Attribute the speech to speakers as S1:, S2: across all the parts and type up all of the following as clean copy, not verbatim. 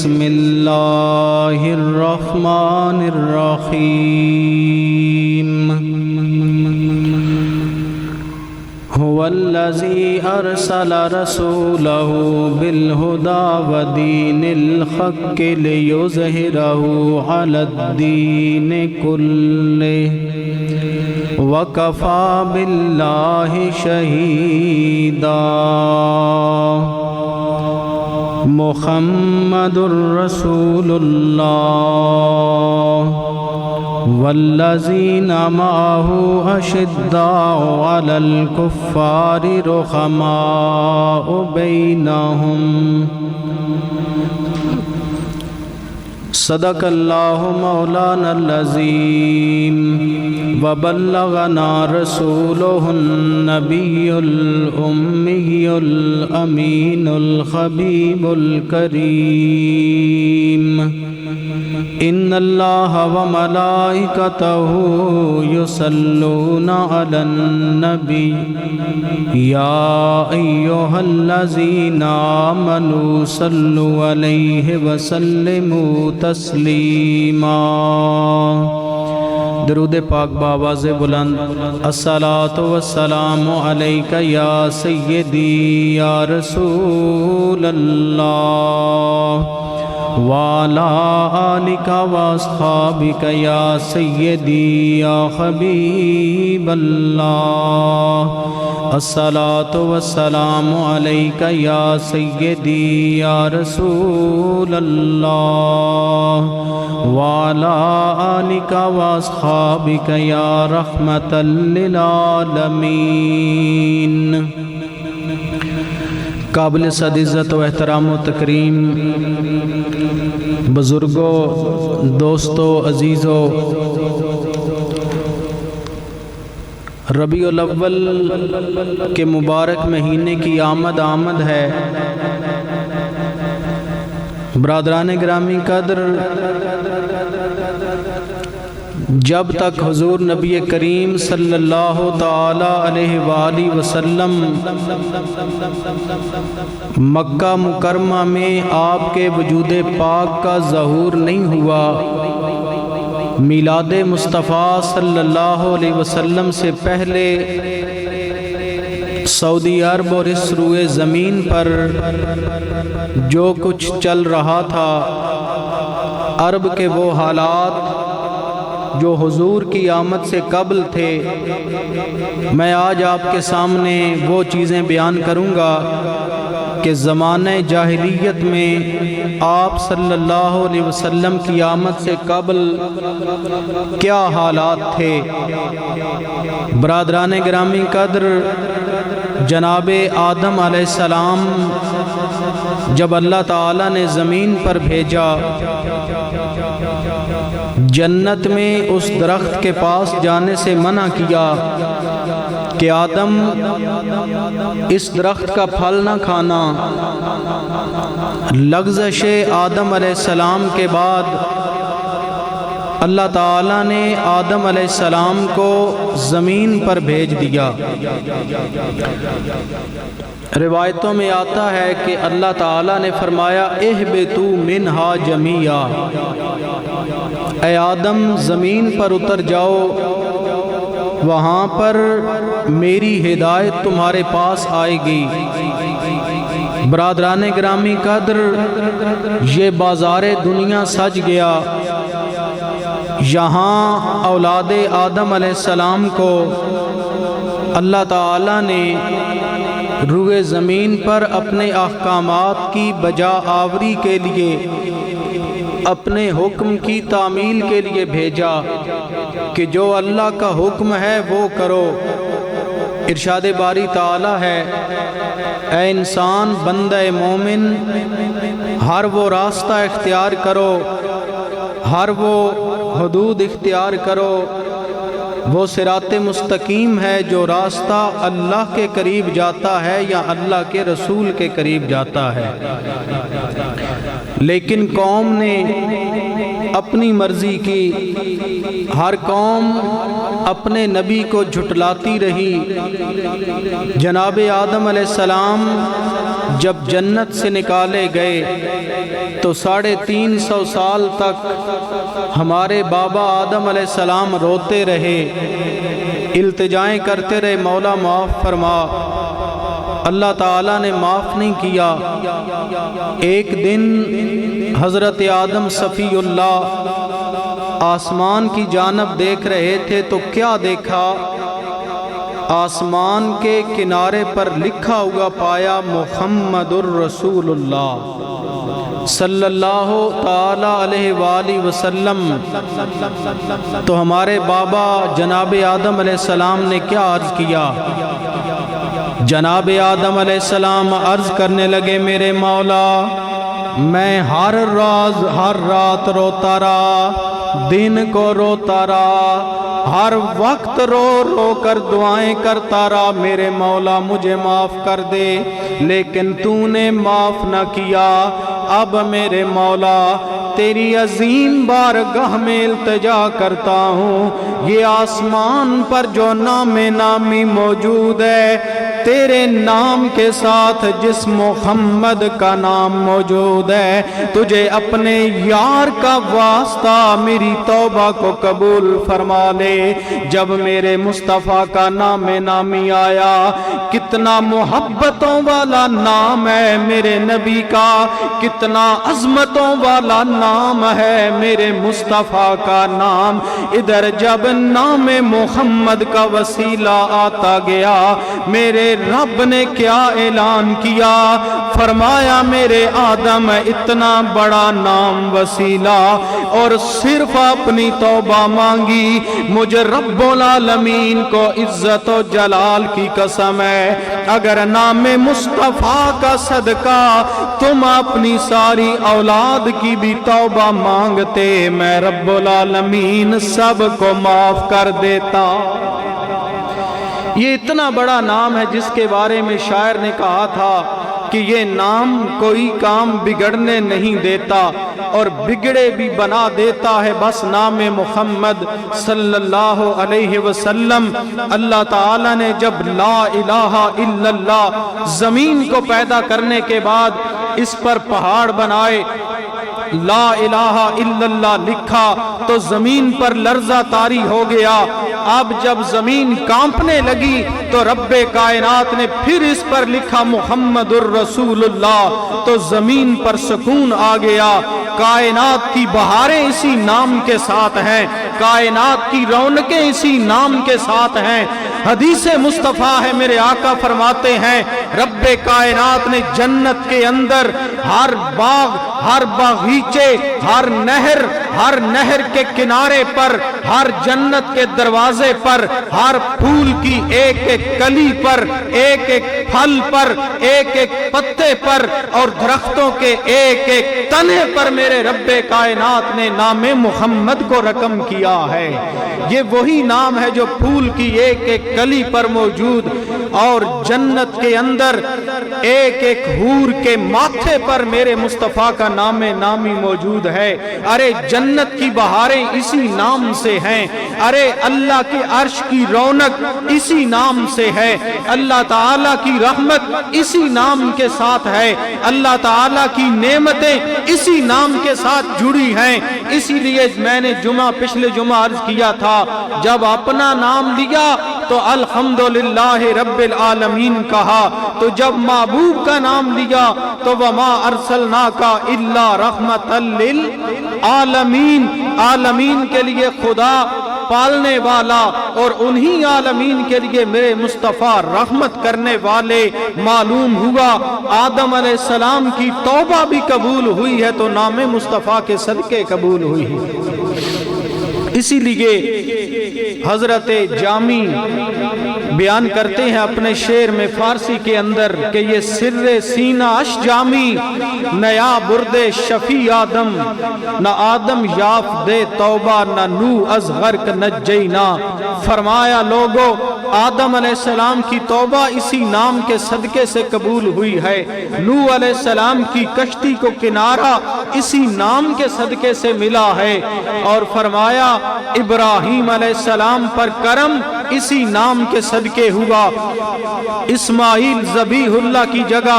S1: بسم اللہ الرحمن الرحیم هو الذی ارسل رسولہ بالہدی ودین الحق لیظہرہ علی الدین کلہ وکفی باللہ شہیدا محمد رسول اللہ والذین معہ اشداء علی الکفار رحماء بینہم صدق اللہ مولانا العظیم وبلغنا رسولہ النبی الأمی الأمین الحبیب الکریم ان اللہ وملائکتہ یصلون علی النبی یا ایہا الذین آمنوا صلوا علیہ وسلموا تسلیما درود پاک بآواز بلند الصلاۃ والسلام علیک یا سیدی یا رسول اللہ وعلی آلک واصحابک یا سیدی یا حبیب اللہ الصلاۃ والسلام علیک یا سیدی یا رسول اللہ وعلی آلک واصحابک یا رحمۃ للعالمین قابل صد عزت و احترام و تکریم بزرگوں، دوستوں، عزیزوں، ربیع الاول کے مبارک مہینے کی آمد ہے۔ برادران گرامی قدر، جب تک حضور نبی کریم صلی اللہ تعالی علیہ وآلہ وسلم مکہ مکرمہ میں آپ کے وجود پاک کا ظہور نہیں ہوا، میلاد مصطفیٰ صلی اللہ علیہ وسلم سے پہلے سعودی عرب اور اس روئے زمین پر جو کچھ چل رہا تھا، عرب کے وہ حالات جو حضور کی آمد سے قبل تھے، میں آج آپ کے سامنے وہ چیزیں بیان کروں گا کہ زمانہ جاہلیت میں آپ صلی اللہ علیہ وسلم کی آمد سے قبل کیا حالات تھے۔ برادران گرامی قدر، جناب آدم علیہ السلام جب اللہ تعالیٰ نے زمین پر بھیجا، جنت میں اس درخت کے پاس جانے سے منع کیا کہ آدم اس درخت کا پھل نہ کھانا۔ لغزش آدم علیہ السلام کے بعد اللہ تعالیٰ نے آدم علیہ السلام کو زمین پر بھیج دیا۔ روایتوں میں آتا ہے کہ اللہ تعالیٰ نے فرمایا اہبطوا منہا جمیعا، اے آدم زمین پر اتر جاؤ، وہاں پر میری ہدایت تمہارے پاس آئے گی۔ برادران گرامی قدر، یہ بازار دنیا سج گیا، یہاں اولاد آدم علیہ السلام کو اللہ تعالیٰ نے روئے زمین پر اپنے احکامات کی بجا آوری کے لیے، اپنے حکم کی تعمیل کے لیے بھیجا کہ جو اللہ کا حکم ہے وہ کرو۔ ارشاد باری تعالیٰ ہے، اے انسان بندہ مومن، ہر وہ راستہ اختیار کرو، ہر وہ حدود اختیار کرو، وہ صراط مستقیم ہے جو راستہ اللہ کے قریب جاتا ہے یا اللہ کے رسول کے قریب جاتا ہے۔ لیکن قوم نے اپنی مرضی کی، ہر قوم اپنے نبی کو جھٹلاتی رہی۔ جناب آدم علیہ السلام جب جنت سے نکالے گئے تو 350 سال تک ہمارے بابا آدم علیہ السلام روتے رہے، التجائیں کرتے رہے، مولا معاف فرما۔ اللہ تعالیٰ نے معاف نہیں کیا۔ ایک دن حضرت آدم صفی اللہ آسمان کی جانب دیکھ رہے تھے تو کیا دیکھا؟ آسمان کے کنارے پر لکھا ہوا پایا محمد الرسول اللہ صلی اللہ تعالی علیہ وآلہ وسلم۔ تو ہمارے بابا جناب آدم علیہ السلام نے کیا عرض کیا؟ جناب آدم علیہ السلام عرض کرنے لگے، میرے مولا میں ہر رات روتا رہا، دن کو روتا رہا، ہر وقت رو رو کر دعائیں کرتا رہا، میرے مولا مجھے معاف کر دے، لیکن تو نے معاف نہ کیا۔ اب میرے مولا تیری عظیم بارگاہ میں التجا کرتا ہوں، یہ آسمان پر جو نام نامی موجود ہے، تیرے نام کے ساتھ جس محمد کا نام موجود ہے، تجھے اپنے یار کا واسطہ میری توبہ کو قبول فرما لے۔ جب میرے مصطفیٰ کا نام نامی آیا، کتنا محبتوں والا نام ہے میرے نبی کا، کتنا عظمتوں والا نام ہے میرے مصطفیٰ کا نام۔ ادھر جب نام محمد کا وسیلہ آتا گیا، میرے رب نے کیا اعلان کیا؟ فرمایا میرے آدم اتنا بڑا نام وسیلہ اور صرف اپنی توبہ مانگی، مجھے رب العالمین کو عزت و جلال کی قسم ہے، اگر نام مصطفیٰ کا صدقہ تم اپنی ساری اولاد کی بھی توبہ مانگتے، میں رب العالمین سب کو معاف کر دیتا۔ یہ اتنا بڑا نام ہے جس کے بارے میں شاعر نے کہا تھا کہ یہ نام کوئی کام بگڑنے نہیں دیتا اور بگڑے بھی بنا دیتا ہے، بس نام محمد صلی اللہ علیہ وسلم۔ اللہ تعالیٰ نے جب لا الہ الا اللہ زمین کو پیدا کرنے کے بعد اس پر پہاڑ بنائے، لا الہ الا اللہ لکھا تو زمین پر لرزہ طاری ہو گیا۔ اب جب زمین کانپنے لگی تو رب کائنات نے پھر اس پر لکھا محمد الرسول اللہ، تو زمین پر سکون آ گیا۔ کائنات کی بہاریں اسی نام کے ساتھ ہیں، کائنات کی رونقیں اسی نام کے ساتھ ہیں۔ حدیث مصطفیٰ ہے، میرے آقا فرماتے ہیں رب کائنات نے جنت کے اندر ہر باغ، ہر باغیچے، ہر نہر کے کنارے پر، ہر جنت کے دروازے پر، ہر پھول کی ایک ایک کلی پر، ایک ایک پھل پر، ایک ایک پتے پر اور درختوں کے ایک ایک تنے پر میرے رب کائنات نے نام محمد کو رقم کیا ہے۔ یہ وہی نام ہے جو پھول کی ایک ایک کلی پر موجود اور جنت کے اندر ایک ایک حور کے ماتھے پر میرے مصطفیٰ کا نام نامی موجود ہے۔ ارے جنت کی بہاریں اسی نام سے ہیں، ارے اللہ کے عرش کی رونق اسی نام سے ہے، اللہ تعالیٰ کی رحمت اسی نام کے ساتھ ہے، اللہ تعالیٰ کی نعمتیں اسی نام کے ساتھ جڑی ہیں۔ اسی لیے میں نے پچھلے جمعہ عرض کیا تھا، جب اپنا نام لیا تو الحمدللہ رب العالمین کہا، تو جب محبوب کا نام لیا تو وما ارسلناک الا رحمتا للعالمین، عالمین کے لیے خدا پالنے والا اور انہی عالمین کے لیے میرے مصطفیٰ رحمت کرنے والے معلوم ہوا۔ آدم علیہ السلام کی توبہ بھی قبول ہوئی ہے تو نام مصطفیٰ کے صدقے قبول ہوئی ہے۔ اسی لیے حضرت جامی بیان کرتے ہیں اپنے شعر میں فارسی کے اندر کہ یہ سر سینہ اش جامی، نیا برد شفیع آدم، نہ آدم یافت دے توبہ، نہ نو از غرق نجینا۔ فرمایا لوگو آدم علیہ السلام کی توبہ اسی نام کے صدقے سے قبول ہوئی ہے، نوح علیہ السلام کی کشتی کو کنارہ اسی نام کے صدقے سے ملا ہے، اور فرمایا ابراہیم علیہ السلام پر کرم اسی نام کے صدقے ہوا، اسماعیل ذبیح اللہ کی جگہ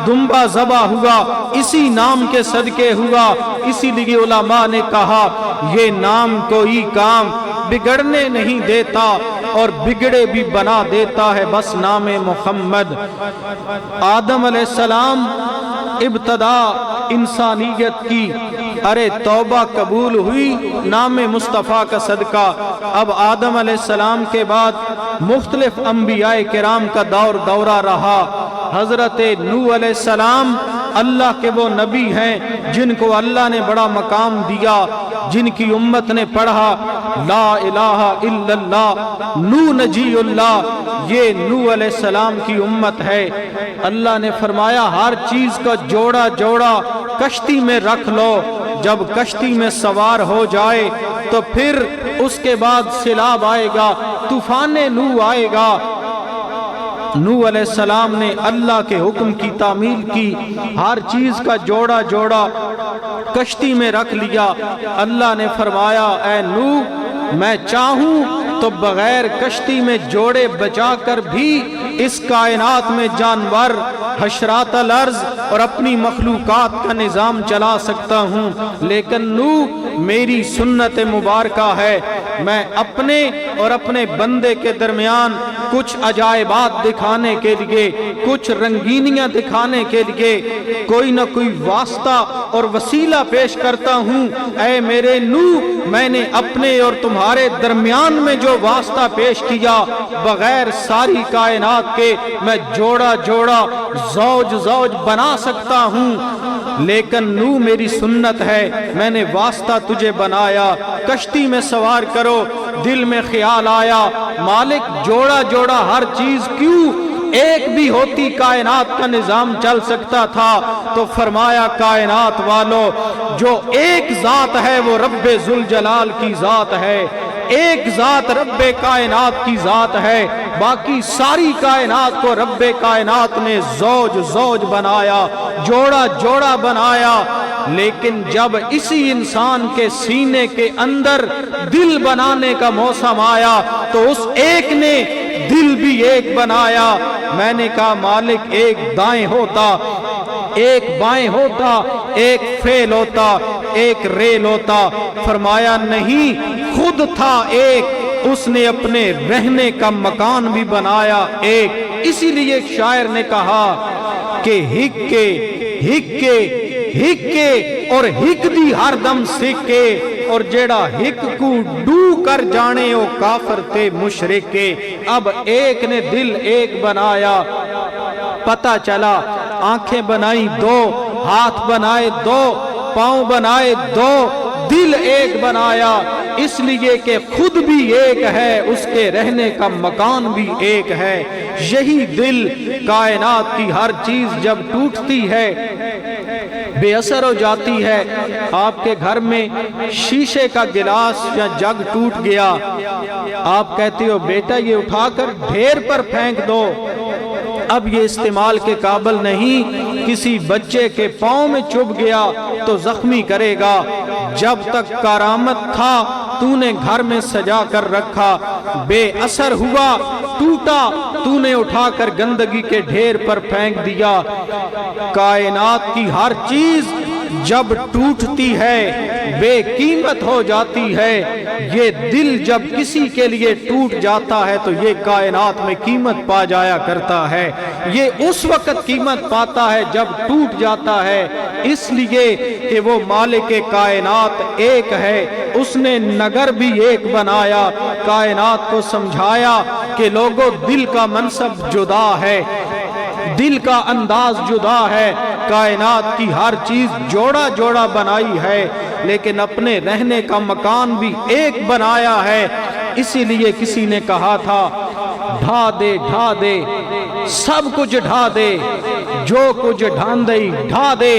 S1: دمبا ذبح ہوا اسی نام کے صدقے ہوا۔ اسی لیے علماء نے کہا یہ نام کوئی کام بگڑنے نہیں دیتا اور بگڑے بھی بنا دیتا ہے، بس نام محمد۔ آدم علیہ السلام ابتدا انسانیت کی، ارے توبہ قبول ہوئی نام مصطفیٰ کا صدقہ۔ اب آدم علیہ السلام کے بعد مختلف انبیاء کرام کا دورہ رہا۔ حضرت نوح علیہ السلام اللہ کے وہ نبی ہیں جن کو اللہ نے بڑا مقام دیا، جن کی امت نے پڑھا لا الہ الا اللہ نوح نجی اللہ، یہ نوح علیہ السلام کی امت ہے۔ اللہ نے فرمایا ہر چیز کا جوڑا جوڑا کشتی میں رکھ لو، جب کشتی میں سوار ہو جائے تو پھر اس کے بعد سیلاب آئے گا، طوفان نوح آئے گا۔ نوح علیہ السلام نے اللہ کے حکم کی تعمیل کی، ہر چیز کا جوڑا جوڑا کشتی میں رکھ لیا۔ اللہ نے فرمایا اے نوح میں چاہوں تو بغیر کشتی میں جوڑے بچا کر بھی اس کائنات میں جانور، حشرات الارض اور اپنی مخلوقات کا نظام چلا سکتا ہوں، لیکن نوح میری سنت مبارکہ ہے، میں اپنے اور اپنے بندے کے درمیان کچھ عجائبات دکھانے کے لیے، کچھ رنگینیاں دکھانے کے لیے کوئی نہ کوئی واسطہ اور وسیلہ پیش کرتا ہوں۔ اے میرے نوح میں نے اپنے اور تمہارے درمیان میں جو واسطہ پیش کیا بغیر ساری کائنات کے میں جوڑا جوڑا زوج زوج بنا سکتا ہوں، لیکن نوح میری سنت ہے، میں نے واسطہ تجھے بنایا، کشتی میں سوار کرو۔ دل میں خیال آیا مالک جوڑا جوڑا ہر چیز کیوں، ایک بھی ہوتی کائنات کا نظام چل سکتا تھا۔ تو فرمایا کائنات والو جو ایک ذات ہے وہ رب ذوالجلال کی ذات ہے، ایک ذات رب کائنات کی ذات ہے، باقی ساری کائنات کو رب کائنات نے زوج زوج بنایا، جوڑا جوڑا بنایا۔ لیکن جب اسی انسان کے سینے کے اندر دل بنانے کا موسم آیا تو اس ایک نے دل بھی ایک بنایا۔ میں نے کہا مالک ایک دائیں ہوتا، ایک بائیں ہوتا، ایک فعل ہوتا، ایک ریل ہوتا۔ فرمایا نہیں، خود تھا ایک، اس نے اپنے رہنے کا مکان بھی بنایا ایک۔ اسی لیے ایک شاعر نے کہا کہ ہکے ہکے ہکے اور ہک دی ہر دم سکے، اور جیڑا ہک کو ڈو کر جانے او کافر تے مشرکے۔ اب ایک نے دل ایک بنایا، پتہ چلا آنکھیں بنائی دو، ہاتھ بنائے دو، پاؤں بنائے دو، دل ایک بنایا، اس لیے کہ خود بھی ایک ہے، اس کے رہنے کا مکان بھی ایک ہے۔ یہی دل کائنات کی ہر چیز جب ٹوٹتی ہے بے اثر ہو جاتی ہے۔ آپ کے گھر میں شیشے کا گلاس یا جگ ٹوٹ گیا، آپ کہتے ہو بیٹا یہ اٹھا کر ڈھیر پر پھینک دو، اب یہ استعمال کے قابل نہیں، کسی بچے کے پاؤں میں چبھ گیا تو زخمی کرے گا۔ جب تک کارآمد تھا تو نے گھر میں سجا کر رکھا، بے اثر ہوا، ٹوٹا، تو نے اٹھا کر گندگی کے ڈھیر پر پھینک دیا۔ کائنات کی ہر چیز جب ٹوٹتی ہے بے قیمت ہو جاتی ہے، یہ دل جب کسی کے لیے ٹوٹ جاتا ہے تو یہ کائنات میں قیمت پا جایا کرتا ہے، یہ اس وقت قیمت پاتا ہے جب ٹوٹ جاتا ہے، اس لیے کہ وہ مالک کائنات ایک ہے، اس نے نگر بھی ایک بنایا، کائنات کو سمجھایا کہ لوگوں دل کا منصب جدا ہے، دل کا انداز جدا ہے، کائنات کی ہر چیز جوڑا جوڑا بنائی ہے لیکن اپنے رہنے کا مکان بھی ایک بنایا ہے۔ اسی لیے کسی نے کہا تھا ڈھا دے سب کچھ ڈھا دے، جو کچھ ڈھاندئی ڈھا دے،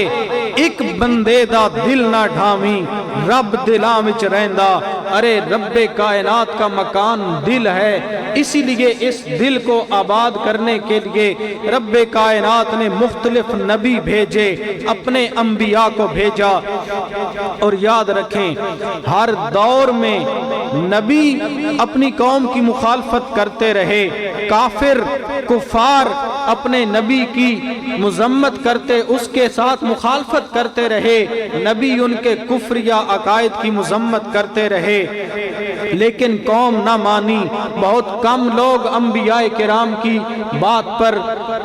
S1: ایک بندے دا دل نہ ڈھاویں، رب دلاں وچ رہندا۔ ارے رب کائنات کا مکان دل ہے، اسی لیے اس دل کو آباد کرنے کے لیے رب کائنات نے مختلف نبی بھیجے، اپنے انبیاء کو بھیجا۔ اور یاد رکھیں ہر دور میں نبی اپنی قوم کی مخالفت کرتے رہے، کافر کفار اپنے نبی کی مذمت کرتے، اس کے ساتھ مخالفت کرتے رہے، نبی ان کے کفر یا عقائد کی مذمت کرتے رہے، لیکن قوم نہ مانی۔ بہت کم لوگ انبیاء کرام کی بات پر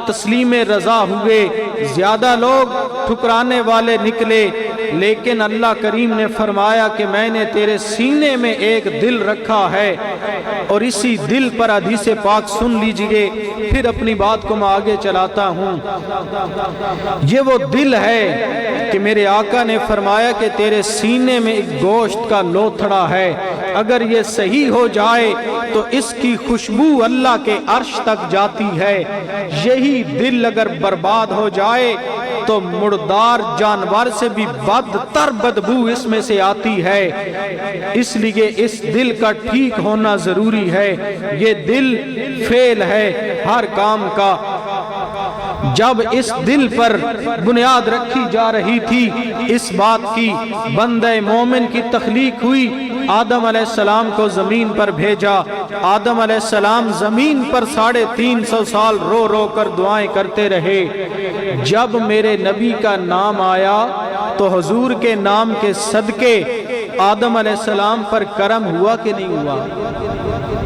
S1: تسلیم رضا ہوئے، زیادہ لوگ ٹھکرانے والے نکلے۔ لیکن اللہ کریم نے فرمایا کہ میں نے تیرے سینے میں ایک دل رکھا ہے، اور اسی دل پر حدیث پاک سن لیجئے، پھر اپنی بات کو میں آگے چلاتا ہوں۔ یہ وہ دل ہے کہ میرے آقا نے فرمایا کہ تیرے سینے میں ایک گوشت کا لوتھڑا ہے، اگر یہ صحیح ہو جائے تو اس کی خوشبو اللہ کے عرش تک جاتی ہے۔ یہی دل اگر برباد ہو جائے تو مردار جانور سے بھی بدتر بدبو اس میں سے آتی ہے۔ اس لیے اس دل کا ٹھیک ہونا ضروری ہے۔ یہ دل فعل ہے ہر کام کا۔ جب اس دل پر بنیاد رکھی جا رہی تھی اس بات کی، بندہ مومن کی تخلیق ہوئی، آدم علیہ السلام کو زمین پر بھیجا۔ آدم علیہ السلام زمین پر 350 سال رو رو کر دعائیں کرتے رہے۔ جب میرے نبی کا نام آیا تو حضور کے نام کے صدقے آدم علیہ السلام پر کرم ہوا کہ نہیں ہوا؟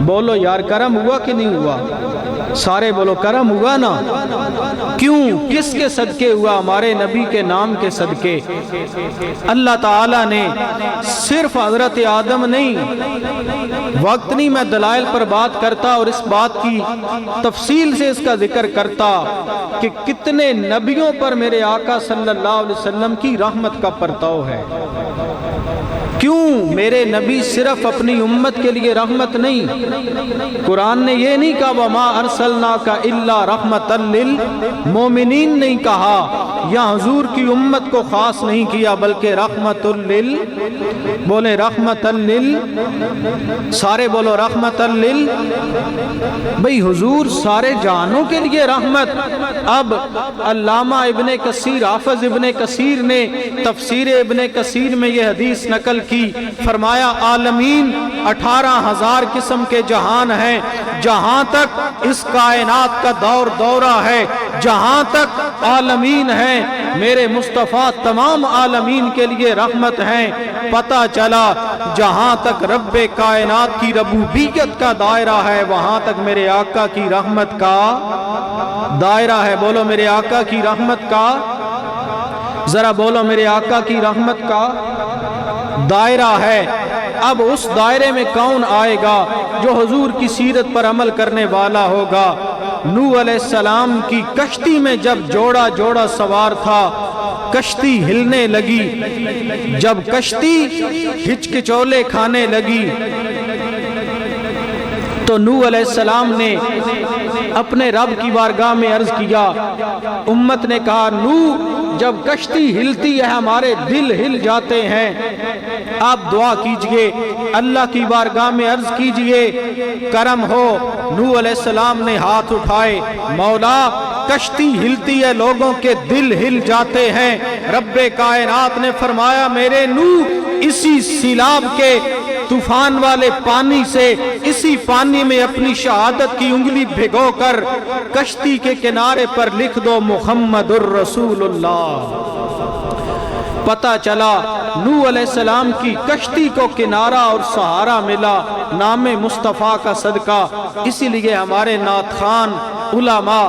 S1: بولو یار، کرم ہوا کہ نہیں ہوا؟ سارے بولو کرم ہوا نا۔ کیوں؟ کس کے صدقے ہوا؟ ہمارے نبی کے نام کے صدقے۔ اللہ تعالیٰ نے صرف حضرت آدم نہیں، وقت نہیں میں دلائل پر بات کرتا اور اس بات کی تفصیل سے اس کا ذکر کرتا کہ کتنے نبیوں پر میرے آقا صلی اللہ علیہ وسلم کی رحمت کا پرتاؤ ہے۔ کیوں؟ میرے نبی صرف اپنی امت کے لیے رحمت نہیں، قرآن نے یہ نہیں کہا وَمَا أَرْسَلْنَاكَ إِلَّا رَحْمَةً لِّلْمُؤْمِنِينَ نہیں کہا، یا حضور کی امت کو خاص نہیں کیا، بلکہ بولے سارے بولو بھئی حضور سارے جہانوں کے لیے رحمت۔ اب علامہ ابن کثیر، حافظ ابن کثیر نے تفسیر ابن کثیر میں یہ حدیث نقل کی، فرمایا عالمین 18,000 قسم کے جہان ہیں، جہاں تک اس کائنات کا دورہ ہے، جہاں تک عالمین ہیں، میرے مصطفیٰ تمام عالمین کے لیے رحمت ہیں۔ پتہ چلا جہاں تک رب کائنات کی ربوبیت کا دائرہ ہے، وہاں تک میرے آقا کی رحمت کا دائرہ ہے۔ بولو میرے آقا کی رحمت کا، ذرا بولو میرے آقا کی رحمت کا دائرہ ہے۔ اب اس دائرے میں کون آئے گا؟ جو حضور کی سیرت پر عمل کرنے والا ہوگا۔ نوح علیہ السلام کی کشتی میں جب جوڑا جوڑا سوار تھا، کشتی ہلنے لگی، جب کشتی ہچکچولے کھانے لگی تو نوح علیہ السلام نے اپنے رب کی بارگاہ میں عرض کیا، امت نے کہا نوح جب کشتی ہلتی ہے ہمارے دل ہل جاتے ہیں، آپ دعا کیجئے، اللہ کی بارگاہ میں عرض کیجئے کرم ہو۔ نوح علیہ السلام نے ہاتھ اٹھائے، مولا کشتی ہلتی ہے، لوگوں کے دل ہل جاتے ہیں۔ رب کائنات نے فرمایا میرے نوح اسی سیلاب کے طوفان والے پانی سے، اسی پانی میں اپنی شہادت کی انگلی بھگو کر کشتی کے کنارے پر لکھ دو محمد الرسول اللہ۔ پتہ چلا نوح علیہ السلام کی کشتی کو کنارہ اور سہارا ملا نام مصطفیٰ کا صدقہ۔ اسی لیے ہمارے نعت خوان علماء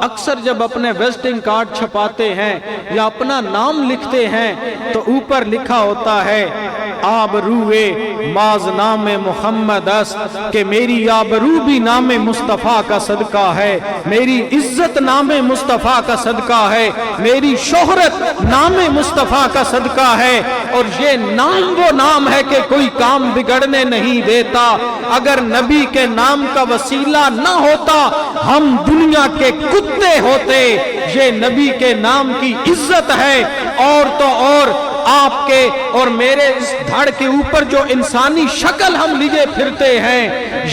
S1: اکثر جب اپنے وزٹنگ کارڈ چھپاتے ہیں یا اپنا نام لکھتے ہیں تو اوپر لکھا ہوتا ہے آبروئے ماز نام محمد است، کہ میری آبرو بھی نام مصطفیٰ کا صدقہ ہے، میری عزت نام مصطفیٰ کا صدقہ ہے، میری شہرت نام مصطفیٰ کا صدقہ ہے۔ اور یہ نام وہ نام ہے کہ کوئی کام بگڑنے نہیں دیتا۔ اگر نبی کے نام کا وسیلہ نہ ہوتا ہم دنیا کے کتے ہوتے۔ یہ نبی کے نام کی عزت ہے، اور تو اور آپ کے اور میرے اس دھڑ کے اوپر جو انسانی شکل ہم لیے پھرتے ہیں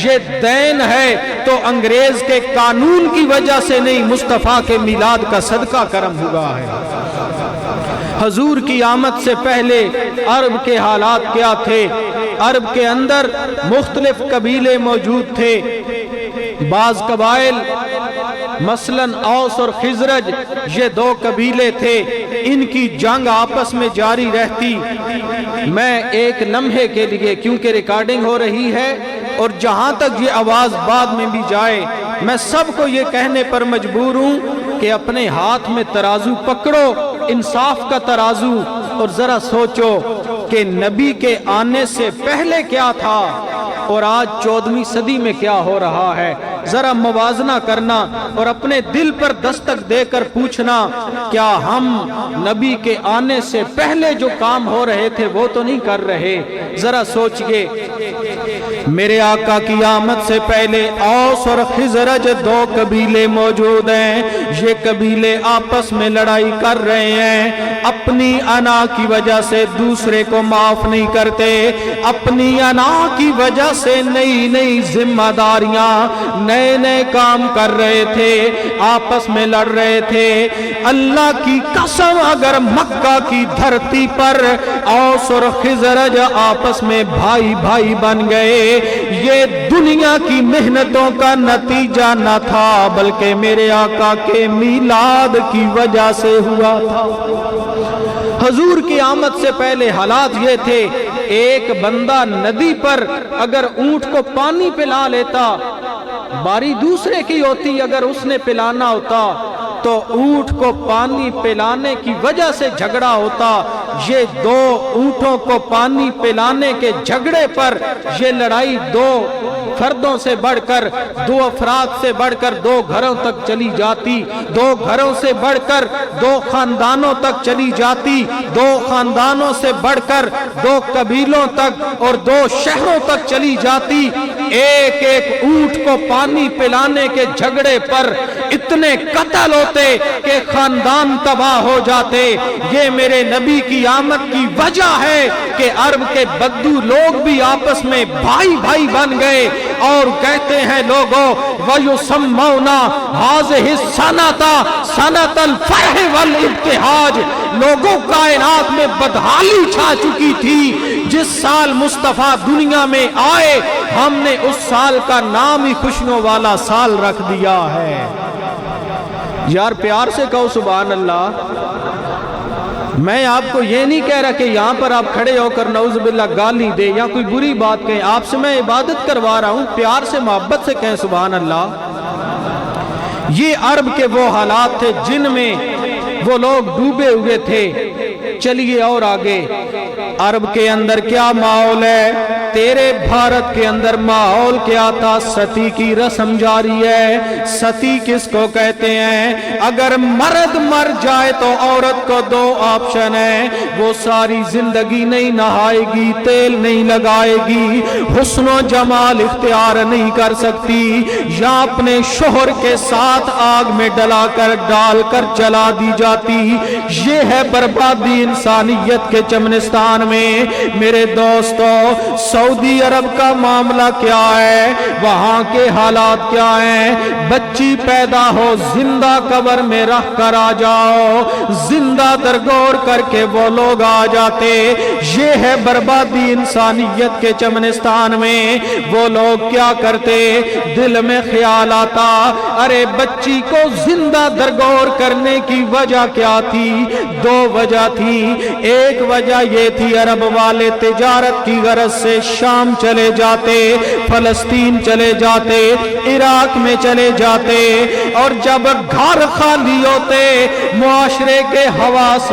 S1: یہ دین ہے تو انگریز کے قانون کی وجہ سے نہیں، مصطفیٰ کے میلاد کا صدقہ کرم ہوا ہے۔ حضور کی آمد سے پہلے عرب کے حالات کیا تھے؟ عرب کے اندر مختلف قبیلے موجود تھے۔ بعض قبائل مثلاً اوس اور خزرج، یہ دو قبیلے تھے، ان کی جنگ آپس میں جاری رہتی۔ میں ایک لمحے کے لیے، کیونکہ ریکارڈنگ ہو رہی ہے اور جہاں تک یہ آواز بعد میں بھی جائے، میں سب کو یہ کہنے پر مجبور ہوں کہ اپنے ہاتھ میں ترازو پکڑو، انصاف کا ترازو، اور ذرا سوچو کہ نبی کے آنے سے پہلے کیا تھا اور آج 14ویں صدی میں کیا ہو رہا ہے۔ ذرا موازنہ کرنا اور اپنے دل پر دستک دے کر پوچھنا، کیا ہم نبی کے آنے سے پہلے جو کام ہو رہے تھے وہ تو نہیں کر رہے؟ ذرا سوچئے۔ میرے آقا کی آمد سے پہلے اوس اور خزرج دو قبیلے موجود ہیں۔ یہ قبیلے آپس میں لڑائی کر رہے ہیں، اپنی انا کی وجہ سے دوسرے کو معاف نہیں کرتے، اپنی انا کی وجہ سے نئی نئی ذمہ داریاں، نئے نئے کام کر رہے تھے، آپس میں لڑ رہے تھے۔ اللہ کی قسم اگر مکہ کی دھرتی پر اوس اور خزرج آپس میں بھائی بھائی بن گئے، یہ دنیا کی محنتوں کا نتیجہ نہ تھا بلکہ میرے آقا کے میلاد کی وجہ سے ہوا تھا۔ حضور کی آمد سے پہلے حالات یہ تھے، ایک بندہ ندی پر اگر اونٹ کو پانی پلا لیتا، باری دوسرے کی ہوتی، اگر اس نے پلانا ہوتا تو اونٹ کو پانی پلانے کی وجہ سے جھگڑا ہوتا۔ یہ دو اونٹوں کو پانی پلانے کے جھگڑے پر یہ لڑائی دو فردوں سے بڑھ کر، دو افراد سے بڑھ کر دو گھروں تک چلی جاتی، دو گھروں سے بڑھ کر دو خاندانوں تک چلی جاتی، دو خاندانوں سے بڑھ کر دو قبیلوں تک اور دو شہروں تک چلی جاتی۔ ایک ایک اونٹ کو پانی پلانے کے جھگڑے پر اتنے قتل ہوتے کہ خاندان تباہ ہو جاتے۔ یہ میرے نبی کی آمد کی وجہ ہے کہ عرب کے بدو لوگ بھی آپس میں بھائی بھائی بن گئے اور کہتے ہیں لوگوں وَيُسَمَّوْنَا هَذِهِ السَّنَةَ سَنَةَ الْفَرْحِ وَالْإِبْتِهَاجِ۔ لوگوں کائنات میں بدحالی چھا چکی تھی، جس سال مصطفیٰ دنیا میں آئے ہم نے اس سال کا نام ہی خوشیوں والا سال رکھ دیا ہے۔ یار پیار سے کہو سبحان اللہ۔ میں آپ کو یہ نہیں کہہ رہا کہ یہاں پر آپ کھڑے ہو کر نعوذ باللہ گالی دے یا کوئی بری بات کہیں، آپ سے میں عبادت کروا رہا ہوں، پیار سے محبت سے کہیں سبحان اللہ۔ یہ عرب کے وہ حالات تھے جن میں وہ لوگ ڈوبے ہوئے تھے۔ چلیے اور آگے، عرب کے اندر کیا ماحول ہے؟ تیرے بھارت کے اندر ماحول کیا تھا؟ ستی کی رسم جاری ہے۔ ستی کس کو کہتے ہیں؟ اگر مرد مر جائے تو عورت کو دو آپشن ہیں، وہ ساری زندگی نہیں نہائے گی، تیل نہیں لگائے گی، حسن و جمال اختیار نہیں کر سکتی، یا اپنے شوہر کے ساتھ آگ میں ڈال کر جلا دی جاتی۔ یہ ہے بربادی انسانیت کے چمنستان میں۔ میرے دوستو، سعودی عرب کا معاملہ کیا ہے؟ وہاں کے حالات کیا ہیں؟ بچی پیدا ہو زندہ قبر میں رکھ کر آ جاؤ، زندہ درگور کر کے وہ لوگ آ جاتے۔ یہ ہے بربادی انسانیت کے چمنستان میں۔ وہ لوگ کیا کرتے؟ دل میں خیال آتا، ارے بچی کو زندہ درگور کرنے کی وجہ کیا تھی؟ دو وجہ تھی۔ ایک وجہ یہ تھی، عرب والے تجارت کی غرض سے شام چلے جاتے، فلسطین چلے جاتے، عراق میں چلے جاتے، اور جب گھر خالی ہوتے معاشرے کے حواس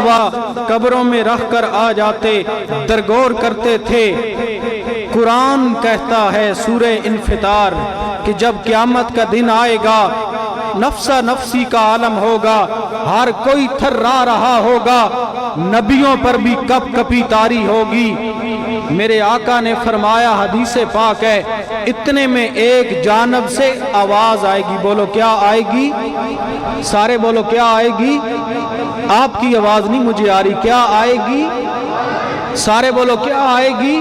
S1: قبروں میں رکھ کر آ جاتے، درگور کرتے تھے۔ قرآن کہتا ہے سورہ انفطار کہ جب قیامت کا دن آئے گا، نفسا نفسی کا عالم ہوگا، ہر کوئی تھرا رہا ہوگا، نبیوں پر بھی کپ کپی طاری ہوگی۔ میرے آقا نے فرمایا، حدیث پاک ہے، اتنے میں ایک جانب سے آواز آئے گی۔ بولو کیا آئے گی؟ سارے بولو کیا آئے گی؟ آپ کی آواز نہیں مجھے آ رہی، کیا آئے گی؟ سارے بولو کیا آئے گی؟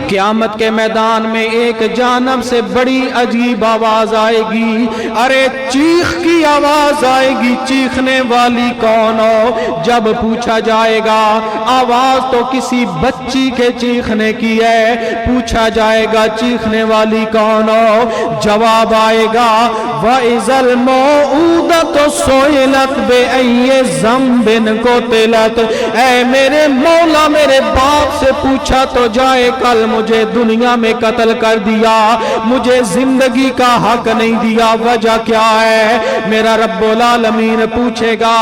S1: قیامت کے میدان میں ایک جانب سے بڑی عجیب آواز آئے گی، ارے چیخ کی آواز آئے گی، چیخنے والی کون ہو؟ جب پوچھا جائے گا، آواز تو کسی بچی کے چیخنے کی ہے، پوچھا جائے گا چیخنے والی کون ہو؟ جواب آئے گا وَإِذَا الْمَوْءُودَةُ سُئِلَتْ بِأَيِّ ذَنبٍ قُتِلَتْ، اے میرے مولا میرے باپ سے پوچھا تو جائے، کل مجھے دنیا میں قتل کر دیا، مجھے زندگی کا حق نہیں دیا، وجہ کیا ہے؟ میرا رب العالمین پوچھے گا۔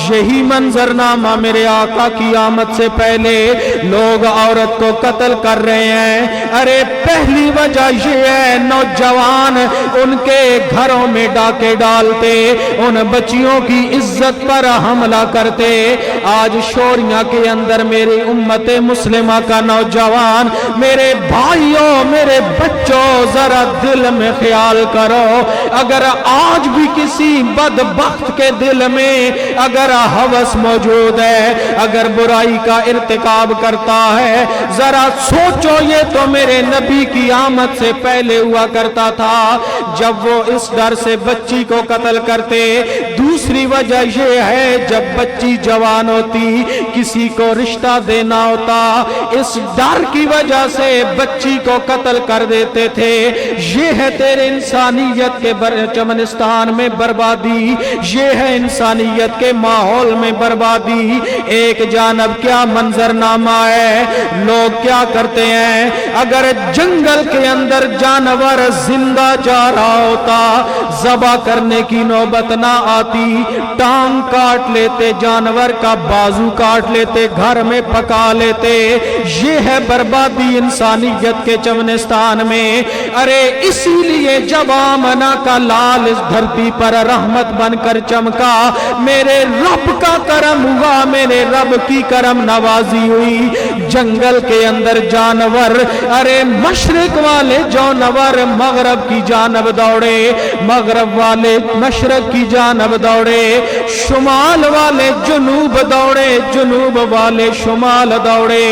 S1: یہی منظرنامہ میرے آقا کی آمد سے پہلے لوگ عورت کو قتل کر رہے ہیں، ارے پہلی وجہ یہ ہے نوجوان ان کے گھروں میں ڈاکے ڈالتے، ان بچیوں کی عزت پر حملہ کرتے۔ آج شوریہ کے اندر میری امت مسلمہ کا نوجوان، میرے بھائیوں میرے بچوں ذرا دل میں خیال کرو، اگر آج بھی کسی بدبخت کے دل میں اگر ہوس موجود ہے، اگر برائی کا ارتکاب کرتا ہے، ذرا سوچو یہ تو میرے نبی کی آمد سے پہلے ہوا کرتا تھا جب وہ اس ڈر سے بچی کو قتل کرتے۔ دوسری وجہ یہ ہے جب بچی جوان ہوتی کسی کو رشتہ دینا ہوتا، اس ڈر کی وجہ سے بچی کو قتل کر دیتے تھے۔ یہ ہے تیرے انسانیت کے چمنستان میں بربادی، یہ ہے انسانیت کے ماحول میں بربادی۔ ایک جانب کیا منظرنامہ ہے، لوگ کیا کرتے ہیں، اگر جنگل کے اندر جانور زندہ جا رہا ہوتا، ذبح کرنے کی نوبت نہ آتی، ٹانگ کاٹ لیتے، جانور کا بازو کاٹ لیتے، گھر میں پکا لیتے۔ یہ ہے بربادی انسانیت کے چمنستان میں۔ ارے اسی لیے جب آمنہ کا لال اس دھرتی پر رحمت بن کر چمکا، میرے رب کا کرم ہوا، میرے رب کی کرم نوازی ہوئی، جنگل کے اندر جانور، ارے مشرق والے جانور مغرب کی جانب دوڑے، مغرب والے مشرق کی جانب دوڑے، شمال والے جنوب دوڑے، جنوب والے شمال دوڑے۔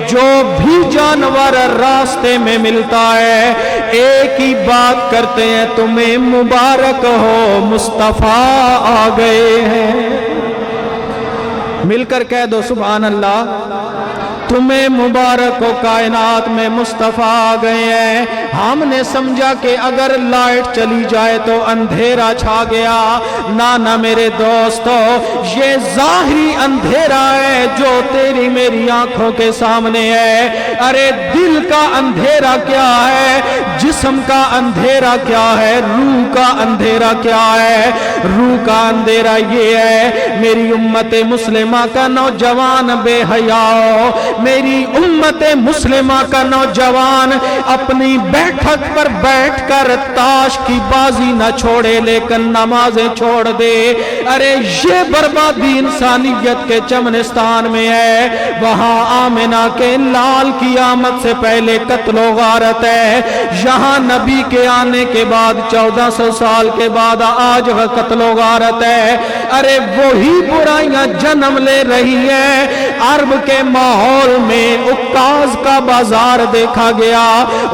S1: جو بھی جانور راستے میں ملتا ہے ایک ہی بات کرتے ہیں، تمہیں مبارک ہو مصطفیٰ آ گئے ہیں۔ مل کر کہہ دو سبحان اللہ، تمہیں مبارک ہو، کائنات میں مصطفیٰ آ گئے ہیں۔ ہم نے سمجھا کہ اگر لائٹ چلی جائے تو اندھیرا چھا گیا، نہ میرے دوستو، یہ ظاہری اندھیرا ہے جو تیری میری آنکھوں کے سامنے ہے۔ ارے دل کا اندھیرا کیا ہے، جسم کا اندھیرا کیا ہے، روح کا اندھیرا کیا ہے؟ روح کا اندھیرا یہ ہے میری امت مسلمہ کا نوجوان بے حیا ہو، میری امت مسلمہ کا نوجوان اپنی بیٹھک پر بیٹھ کر تاش کی بازی نہ چھوڑے لیکن نمازیں چھوڑ دے۔ ارے یہ بربادی انسانیت کے چمنستان میں ہے، وہاں آمنہ کے لال کی آمد سے پہلے قتل و غارت ہے، یہاں نبی کے آنے کے بعد 1400 سال کے بعد آج وہ قتل و غارت ہے۔ ارے وہی برائیاں جنم لے رہی ہیں۔ عرب کے ماحول میں عکاظ کا بازار دیکھا گیا،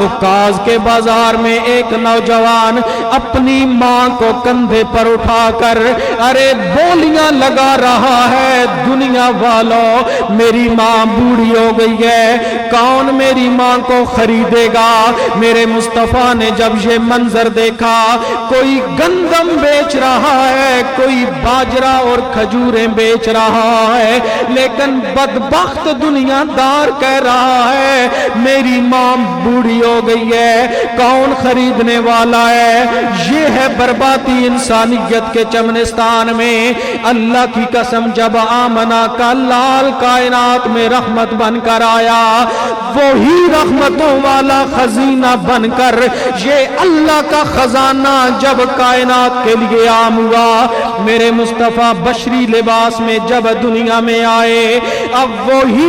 S1: عکاظ کے بازار میں ایک نوجوان اپنی ماں کو کندھے پر اٹھا کر ارے بولیاں لگا رہا ہے، دنیا والوں میری ماں بوڑھی ہو گئی ہے، کون میری ماں کو خریدے گا؟ میرے مصطفیٰ نے جب یہ منظر دیکھا، کوئی گندم بیچ رہا ہے، کوئی باجرہ اور کھجوریں بیچ رہا ہے، لیکن بدبخت دنیا دار کہہ رہا ہے میری ماں بوڑھی ہو گئی ہے، کون خریدنے والا ہے؟ یہ ہے بربادی انسانیت کے چمنستان میں۔ اللہ کی قسم جب آمنہ کا لال کائنات میں رحمت بن کر آیا، وہی رحمتوں والا خزینہ بن کر یہ اللہ کا خزانہ جب کائنات کے لیے عام ہوا، میرے مصطفیٰ بشری لباس میں جب دنیا میں آئے، اب وہی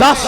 S1: 10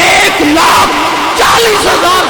S1: 1,40,000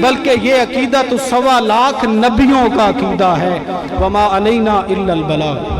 S1: بلکہ یہ عقیدہ تو 1.25 لاکھ نبیوں کا عقیدہ ہے۔ وما علینا الا البلاغ۔